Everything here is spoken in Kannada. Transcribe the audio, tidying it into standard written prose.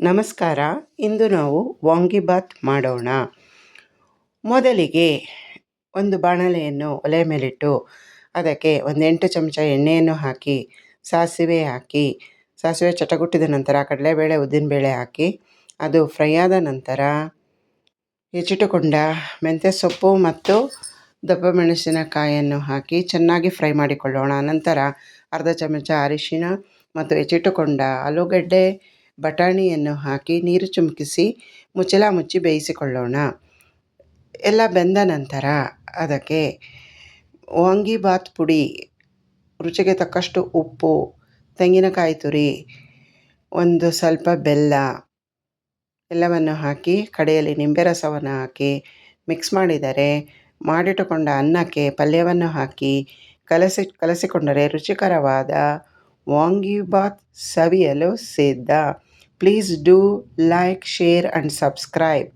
ನಮಸ್ಕಾರ. ಇಂದು ನಾವು ವಾಂಗಿಬಾತ್ ಮಾಡೋಣ. ಮೊದಲಿಗೆ ಒಂದು ಬಾಣಲೆಯನ್ನು ಒಲೆ ಮೇಲಿಟ್ಟು ಅದಕ್ಕೆ 8 ಚಮಚ ಎಣ್ಣೆಯನ್ನು ಹಾಕಿ ಸಾಸಿವೆ ಹಾಕಿ, ಸಾಸಿವೆ ಚಟಗುಟ್ಟಿದ ನಂತರ ಕಡಲೆಬೇಳೆ ಉದ್ದಿನಬೇಳೆ ಹಾಕಿ ಅದು ಫ್ರೈ ಆದ ನಂತರ ಹೆಚ್ಚಿಟ್ಟುಕೊಂಡ ಮೆಂತ್ಯ ಸೊಪ್ಪು ಮತ್ತು ದಪ್ಪ ಮೆಣಸಿನಕಾಯಿಯನ್ನು ಹಾಕಿ ಚೆನ್ನಾಗಿ ಫ್ರೈ ಮಾಡಿಕೊಳ್ಳೋಣ. ನಂತರ ಅರ್ಧ ಚಮಚ ಅರಿಶಿನ ಮತ್ತು ಹೆಚ್ಚಿಟ್ಟುಕೊಂಡ ಆಲೂಗಡ್ಡೆ ಬಟಾಣಿಯನ್ನು ಹಾಕಿ ನೀರು ಚಿಮುಕಿಸಿ ಮುಚ್ಚಳ ಮುಚ್ಚಿ ಬೇಯಿಸಿಕೊಳ್ಳೋಣ. ಎಲ್ಲ ಬೆಂದ ನಂತರ ಅದಕ್ಕೆ ವಾಂಗಿಬಾತ್ ಪುಡಿ, ರುಚಿಗೆ ತಕ್ಕಷ್ಟು ಉಪ್ಪು, ತೆಂಗಿನಕಾಯಿ ತುರಿ, ಒಂದು ಸ್ವಲ್ಪ ಬೆಲ್ಲ ಎಲ್ಲವನ್ನು ಹಾಕಿ ಕಡೆಯಲ್ಲಿ ನಿಂಬೆ ರಸವನ್ನು ಹಾಕಿ ಮಿಕ್ಸ್ ಮಾಡಿಟ್ಟುಕೊಂಡ ಅನ್ನಕ್ಕೆ ಪಲ್ಯವನ್ನು ಹಾಕಿ ಕಲಸಿಕೊಂಡರೆ ರುಚಿಕರವಾದ ವಾಂಗಿಬಾತ್ ಸವಿಯಲು ಸಿದ್ಧ. Please do like, share and subscribe.